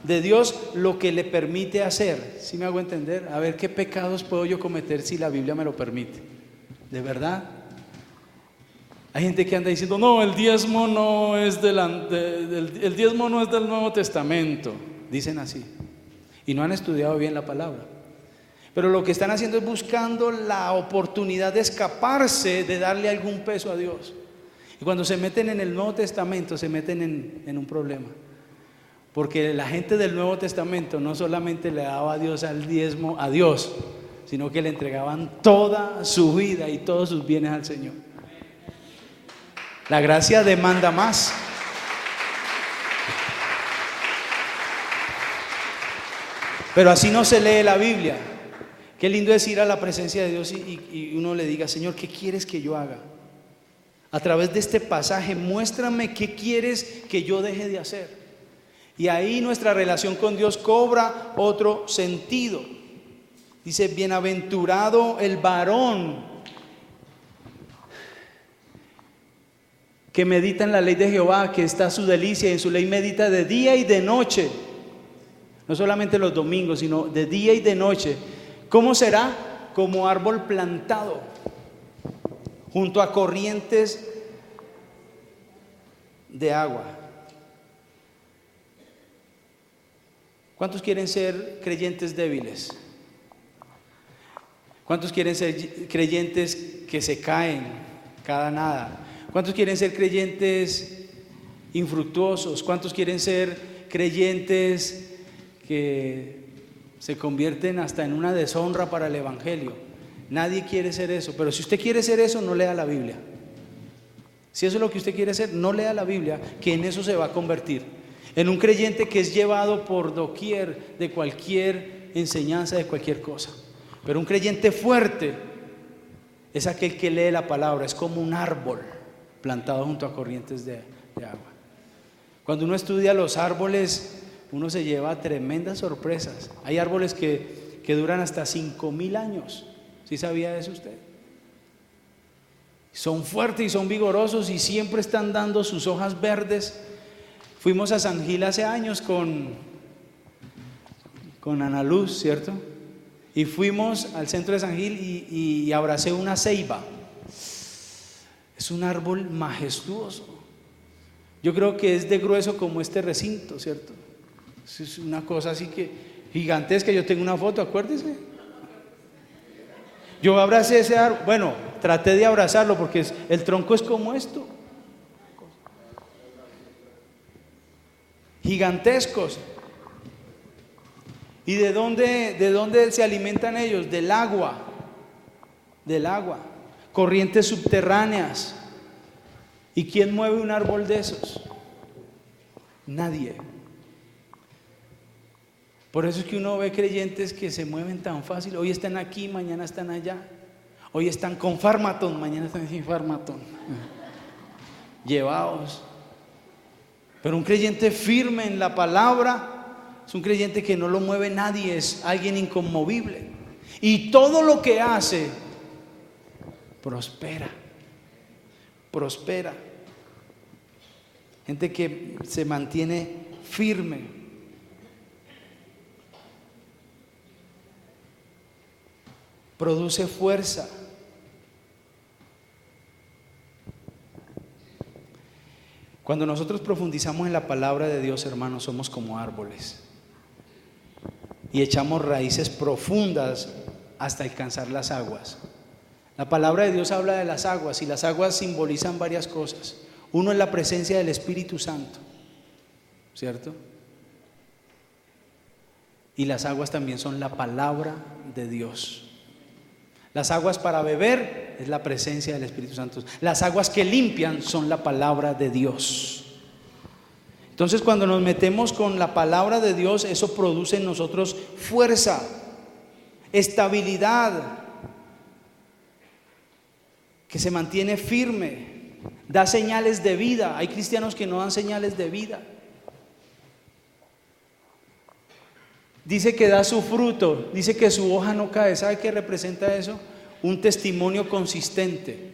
de Dios lo que le permite hacer. ¿Sí me hago entender? A ver, ¿qué pecados puedo yo cometer si la Biblia me lo permite? ¿De verdad? Hay gente que anda diciendo, no, el diezmo no es el diezmo no es del Nuevo Testamento. Dicen así. Y no han estudiado bien la palabra. Pero lo que están haciendo es buscando la oportunidad de escaparse de darle algún peso a Dios. Y cuando se meten en el Nuevo Testamento se meten en un problema. Porque la gente del Nuevo Testamento no solamente le daba a Dios al diezmo a Dios, sino que le entregaban toda su vida y todos sus bienes al Señor. La gracia demanda más. Pero así no se lee la Biblia. Qué lindo es ir a la presencia de Dios y uno le diga, Señor, ¿qué quieres que yo haga? A través de este pasaje, muéstrame qué quieres que yo deje de hacer. Y ahí nuestra relación con Dios cobra otro sentido. Dice, bienaventurado el varón que medita en la ley de Jehová, que está su delicia y en su ley medita de día y de noche. No solamente los domingos, sino de día y de noche. ¿Cómo será? Como árbol plantado junto a corrientes de agua. ¿Cuántos quieren ser creyentes débiles? ¿Cuántos quieren ser creyentes que se caen cada nada? ¿Cuántos quieren ser creyentes infructuosos? ¿Cuántos quieren ser creyentes que se convierten hasta en una deshonra para el evangelio? Nadie quiere ser eso. Pero si usted quiere ser eso, no lea la Biblia. Si eso es lo que usted quiere ser, no lea la Biblia, que en eso se va a convertir en un creyente que es llevado por doquier de cualquier enseñanza, de cualquier cosa. Pero un creyente fuerte es aquel que lee la palabra. Es como un árbol plantado junto a corrientes de agua. Cuando uno estudia los árboles, uno se lleva tremendas sorpresas. Hay árboles que duran hasta 5,000 años. ¿Sí sabía eso usted? Son fuertes y son vigorosos y siempre están dando sus hojas verdes. Fuimos a San Gil hace años con Ana Luz, ¿cierto? Y fuimos al centro de San Gil y abracé una ceiba. Es un árbol majestuoso. Yo creo que es de grueso como este recinto, ¿cierto? Es una cosa así que gigantesca. Yo tengo una foto, acuérdese. Yo abracé ese árbol, bueno, traté de abrazarlo porque el tronco es como esto. Gigantescos. ¿Y de dónde se alimentan ellos? Del agua. Corrientes subterráneas. ¿Y quién mueve un árbol de esos? Nadie. Por eso es que uno ve creyentes que se mueven tan fácil. Hoy están aquí, mañana están allá. Hoy están con Pharmaton, mañana están sin Pharmaton. Llevados. Pero un creyente firme en la palabra es un creyente que no lo mueve nadie, es alguien inconmovible. Y todo lo que hace prospera. Gente que se mantiene firme. Produce fuerza. Cuando nosotros profundizamos en la palabra de Dios, hermanos, somos como árboles y echamos raíces profundas hasta alcanzar las aguas. La palabra de Dios habla de las aguas y las aguas simbolizan varias cosas. Uno es la presencia del Espíritu Santo, ¿cierto? Y las aguas también son la palabra de Dios. Las aguas para beber es la presencia del Espíritu Santo. Las aguas que limpian son la palabra de Dios. Entonces, cuando nos metemos con la palabra de Dios, eso produce en nosotros fuerza, estabilidad, que se mantiene firme, da señales de vida. Hay cristianos que no dan señales de vida. Dice que da su fruto, dice que su hoja no cae. ¿Sabe qué representa eso? Un testimonio consistente.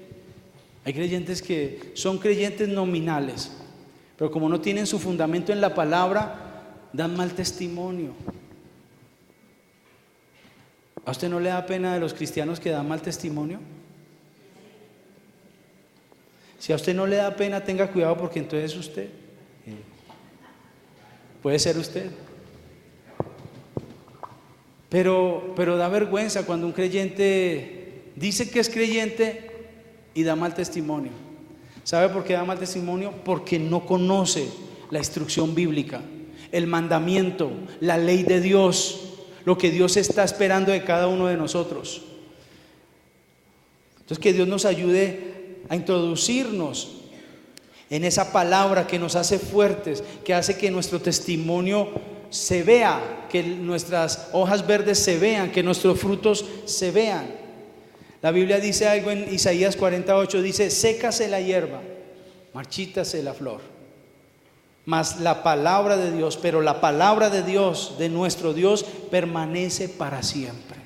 Hay creyentes que son creyentes nominales, pero como no tienen su fundamento en la palabra, dan mal testimonio. ¿A usted no le da pena de los cristianos que dan mal testimonio? Si a usted no le da pena, tenga cuidado, porque entonces es usted. Puede ser usted. Pero da vergüenza cuando un creyente dice que es creyente y da mal testimonio. ¿Sabe por qué da mal testimonio? Porque no conoce la instrucción bíblica, el mandamiento, la ley de Dios, lo que Dios está esperando de cada uno de nosotros. Entonces, que Dios nos ayude a introducirnos en esa palabra que nos hace fuertes, que hace que nuestro testimonio se vea, que nuestras hojas verdes se vean, que nuestros frutos se vean. La Biblia dice algo en Isaías 48, dice: sécase la hierba, marchítase la flor, mas la palabra de Dios, pero la palabra de Dios, de nuestro Dios, permanece para siempre.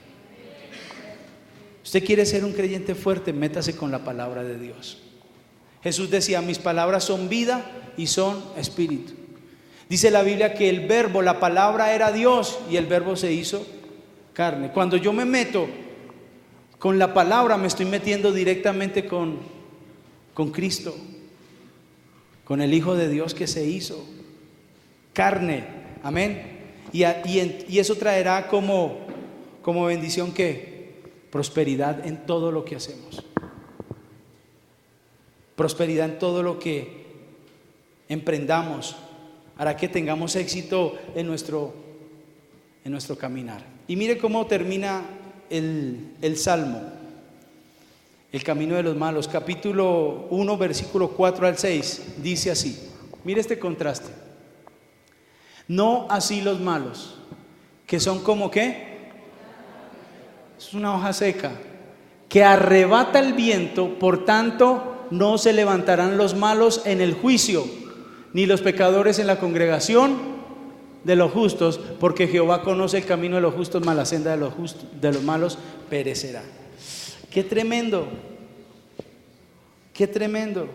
Usted quiere ser un creyente fuerte, métase con la palabra de Dios. Jesús decía: mis palabras son vida y son espíritu. Dice la Biblia que el verbo, la palabra era Dios y el verbo se hizo carne. Cuando yo me meto con la palabra, me estoy metiendo directamente con Cristo, con el Hijo de Dios que se hizo carne. Amén. Y eso traerá como bendición ¿qué? Prosperidad en todo lo que hacemos. Prosperidad en todo lo que emprendamos. Hará que tengamos éxito en nuestro caminar. Y mire cómo termina el Salmo, el camino de los malos, capítulo 1, versículo 4 al 6, dice así. Mire este contraste. No así los malos, que son como ¿qué? Es una hoja seca, que arrebata el viento, por tanto no se levantarán los malos en el juicio, ni los pecadores en la congregación de los justos, porque Jehová conoce el camino de los justos, mas la senda de los malos perecerá. Qué tremendo, qué tremendo.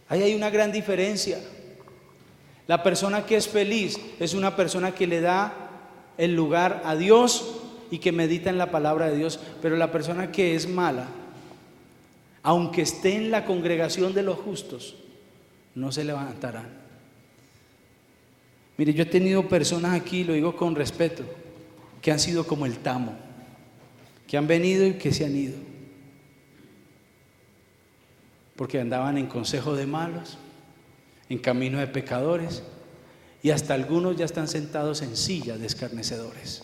Ahí hay una gran diferencia. La persona que es feliz es una persona que le da el lugar a Dios y que medita en la palabra de Dios. Pero la persona que es mala, aunque esté en la congregación de los justos, no se levantarán. Mire, yo he tenido personas aquí, lo digo con respeto, que han sido como el tamo, que han venido y que se han ido, porque andaban en consejo de malos, en camino de pecadores, y hasta algunos ya están sentados en sillas de escarnecedores,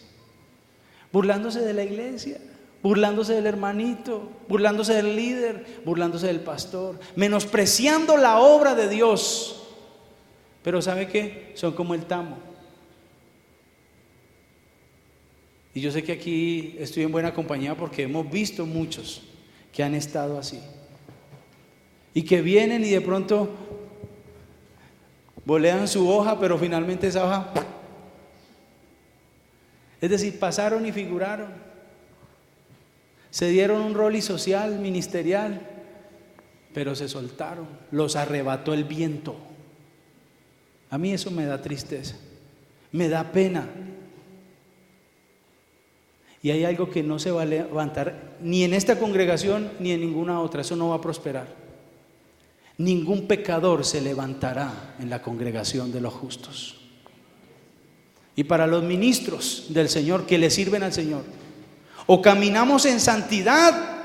burlándose de la iglesia, burlándose del hermanito, burlándose del líder, burlándose del pastor, menospreciando la obra de Dios. Pero ¿sabe qué? Son como el tamo. Y yo sé que aquí estoy en buena compañía porque hemos visto muchos que han estado así y que vienen y de pronto bolean su hoja, pero finalmente esa hoja, es decir, pasaron y figuraron, se dieron un rol y social, ministerial, pero se soltaron, los arrebató el viento. A mí eso me da tristeza, me da pena. Y hay algo que no se va a levantar ni en esta congregación ni en ninguna otra, eso no va a prosperar. Ningún pecador se levantará en la congregación de los justos. Y para los ministros del Señor que le sirven al Señor, o caminamos en santidad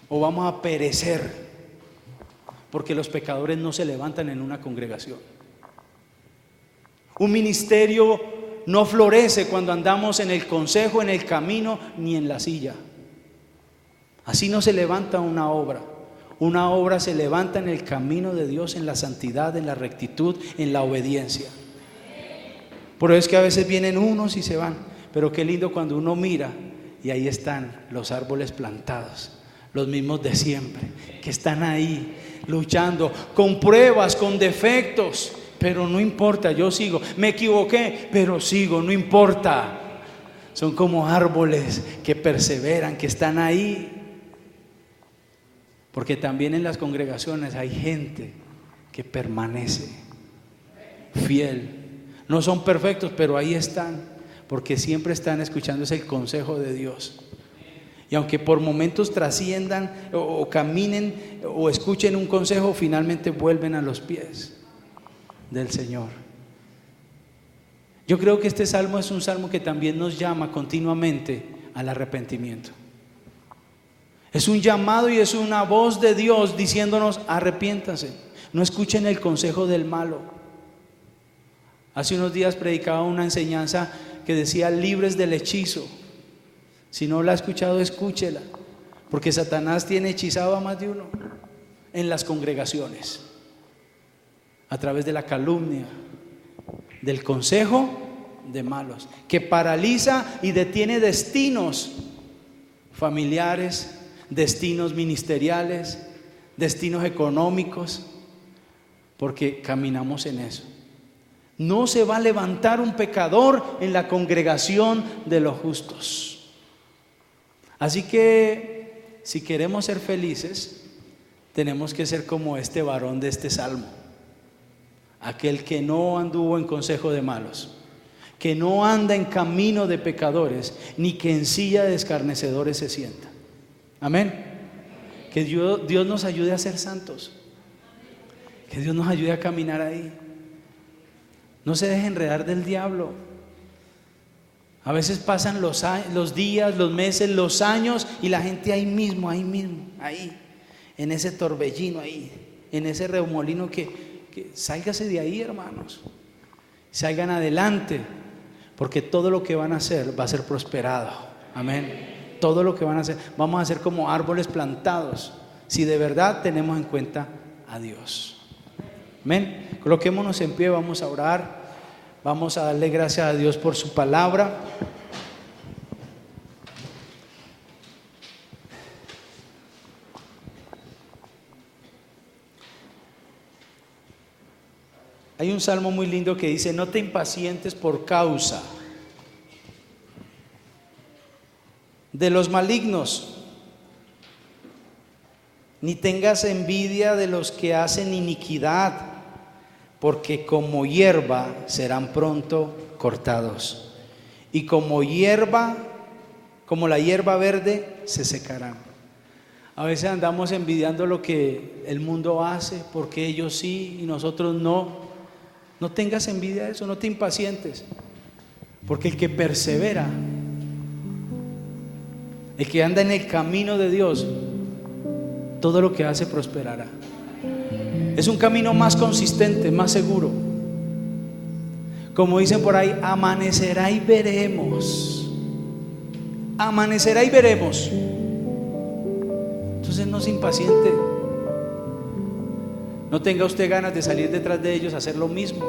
o vamos a perecer, porque los pecadores no se levantan en una congregación. Un ministerio no florece cuando andamos en el consejo, en el camino, ni en la silla. Así no se levanta una obra. Una obra se levanta en el camino de Dios, en la santidad, en la rectitud, en la obediencia. Por eso es que a veces vienen unos y se van, pero qué lindo cuando uno mira y ahí están los árboles plantados, los mismos de siempre, que están ahí luchando con pruebas, con defectos, pero no importa, yo sigo. Me equivoqué, pero sigo, no importa. Son como árboles que perseveran, que están ahí. Porque también en las congregaciones hay gente que permanece fiel. No son perfectos, pero ahí están, porque siempre están escuchando el consejo de Dios. Y aunque por momentos trasciendan o caminen o escuchen un consejo, finalmente vuelven a los pies del Señor. Yo creo que este salmo es un salmo que también nos llama continuamente al arrepentimiento. Es un llamado y es una voz de Dios diciéndonos: arrepiéntanse, no escuchen el consejo del malo. Hace unos días predicaba una enseñanza que decía: libres del hechizo. Si no la ha escuchado, escúchela, porque Satanás tiene hechizado a más de uno en las congregaciones, a través de la calumnia, del consejo de malos, que paraliza y detiene destinos familiares, destinos ministeriales, destinos económicos, porque caminamos en eso. No se va a levantar un pecador en la congregación de los justos. Así que si queremos ser felices, tenemos que ser como este varón de este salmo, aquel que no anduvo en consejo de malos, que no anda en camino de pecadores, ni que en silla de escarnecedores se sienta. Amén. Que Dios nos ayude a ser santos, que Dios nos ayude a caminar ahí. No se deje enredar del diablo. A veces pasan los días, los meses, los años, y la gente ahí mismo, ahí, en ese torbellino, ahí, en ese remolino, que sálgase de ahí, hermanos. Salgan adelante, porque todo lo que van a hacer va a ser prosperado. Amén. Todo lo que van a hacer, vamos a ser como árboles plantados, si de verdad tenemos en cuenta a Dios. Amén. Coloquémonos en pie, vamos a orar. Vamos a darle gracias a Dios por su palabra. Hay un salmo muy lindo que dice: no te impacientes por causa de los malignos, ni tengas envidia de los que hacen iniquidad, porque como hierba serán pronto cortados, y como la hierba verde se secarán. A veces andamos envidiando lo que el mundo hace, porque ellos sí y nosotros no. No tengas envidia de eso, no te impacientes, porque el que persevera, el que anda en el camino de Dios, todo lo que hace prosperará. Es un camino más consistente, más seguro. Como dicen por ahí, amanecerá y veremos. Amanecerá y veremos. Entonces no se impaciente. No tenga usted ganas de salir detrás de ellos a hacer lo mismo.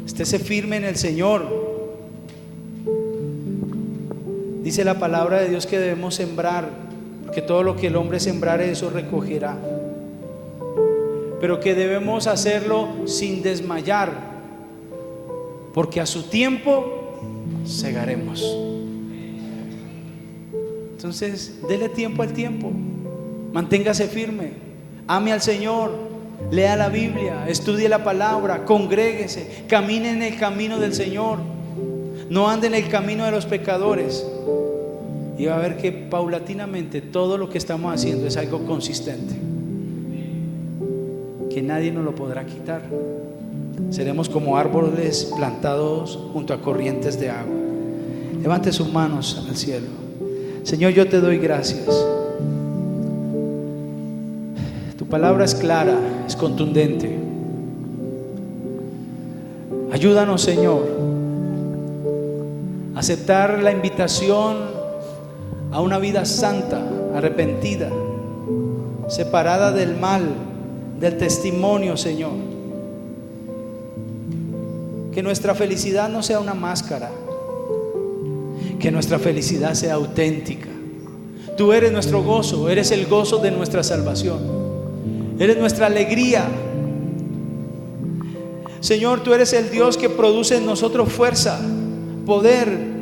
Estése firme en el Señor. Dice la palabra de Dios que debemos sembrar, porque todo lo que el hombre sembrare, eso recogerá. Pero que debemos hacerlo sin desmayar, porque a su tiempo segaremos. Entonces, dele tiempo al tiempo. Manténgase firme. Ame al Señor. Lea la Biblia. Estudie la palabra. Congréguese. Camine en el camino del Señor. No ande en el camino de los pecadores. Y va a ver que paulatinamente todo lo que estamos haciendo es algo consistente, que nadie nos lo podrá quitar. Seremos como árboles plantados junto a corrientes de agua. Levante sus manos al cielo. Señor, yo te doy gracias. Tu palabra es clara, es contundente. Ayúdanos, Señor, a aceptar la invitación a una vida santa, arrepentida, separada del mal, del testimonio, Señor. Que nuestra felicidad no sea una máscara, que nuestra felicidad sea auténtica. Tú eres nuestro gozo, eres el gozo de nuestra salvación, eres nuestra alegría. Señor, tú eres el Dios que produce en nosotros fuerza, poder.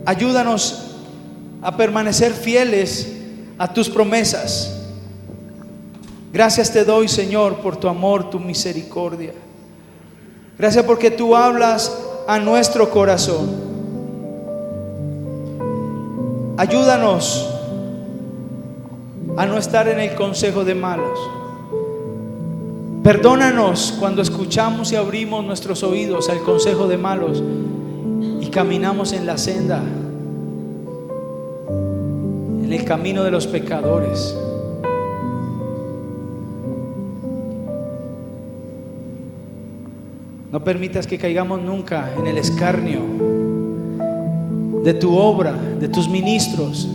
Ayúdanos a permanecer fieles a tus promesas. Gracias te doy, Señor, por tu amor, tu misericordia. Gracias porque tú hablas a nuestro corazón. Ayúdanos a no estar en el consejo de malos. Perdónanos cuando escuchamos y abrimos nuestros oídos al consejo de malos y caminamos en la senda, en el camino de los pecadores. No permitas que caigamos nunca en el escarnio de tu obra, de tus ministros,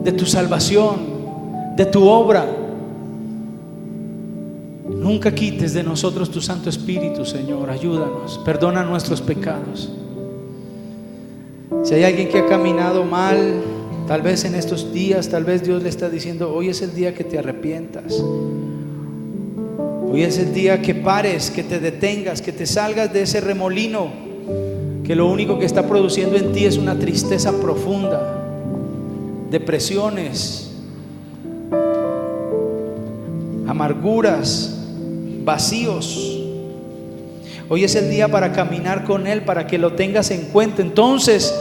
de tu salvación, de tu obra. Nunca quites de nosotros tu Santo Espíritu, Señor. Ayúdanos, perdona nuestros pecados. Si hay alguien que ha caminado mal, tal vez en estos días, tal vez Dios le está diciendo: hoy es el día que te arrepientas. Hoy es el día que pares, que te detengas, que te salgas de ese remolino que lo único que está produciendo en ti es una tristeza profunda, depresiones, amarguras, vacíos. Hoy es el día para caminar con Él, para que lo tengas en cuenta. Entonces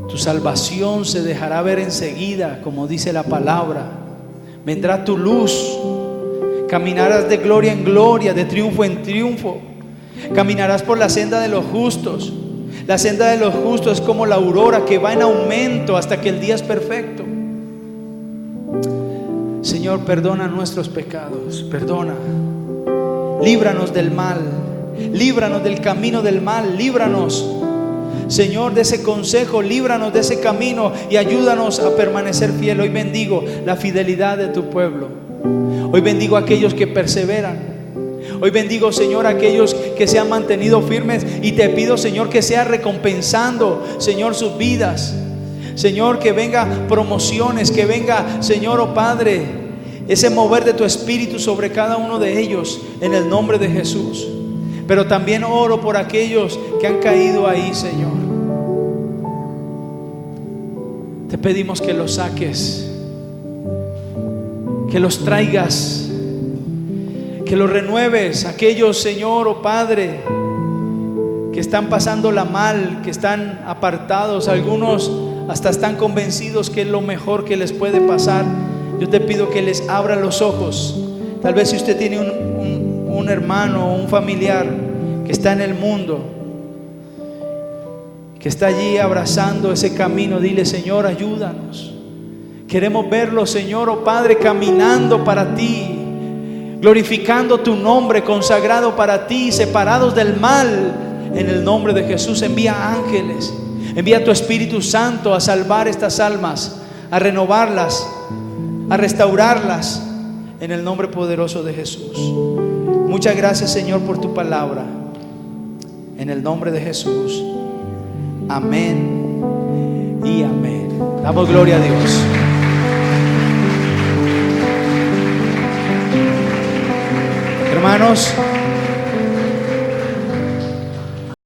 tu salvación se dejará ver enseguida, como dice la palabra. Vendrá tu luz. Caminarás de gloria en gloria, de triunfo en triunfo. Caminarás por la senda de los justos. La senda de los justos es como la aurora que va en aumento hasta que el día es perfecto. Señor, perdona nuestros pecados, perdona. Líbranos del mal, líbranos del camino del mal, líbranos, Señor, de ese consejo, líbranos de ese camino y ayúdanos a permanecer fiel. Hoy bendigo la fidelidad de tu pueblo. Hoy bendigo a aquellos que perseveran. Hoy bendigo, Señor, a aquellos que se han mantenido firmes, y te pido, Señor, que sea recompensando, Señor, sus vidas. Señor, que venga promociones, que venga, Señor, oh Padre, ese mover de tu Espíritu sobre cada uno de ellos, en el nombre de Jesús. Pero también oro por aquellos que han caído ahí, Señor. Te pedimos que los saques, que los traigas, que los renueves. Aquellos, Señor, oh Padre, que están pasándola mal, que están apartados, algunos hasta están convencidos que es lo mejor que les puede pasar. Yo te pido que les abra los ojos. Tal vez si usted tiene un hermano o un familiar que está en el mundo, que está allí abrazando ese camino, dile: Señor, ayúdanos. Queremos verlo, Señor, oh Padre, caminando para ti, glorificando tu nombre, consagrado para ti, separados del mal. En el nombre de Jesús, envía ángeles, envía tu Espíritu Santo a salvar estas almas, a renovarlas, a restaurarlas, en el nombre poderoso de Jesús. Muchas gracias, Señor, por tu palabra. En el nombre de Jesús. Amén y amén. Damos gloria a Dios. Hermanos,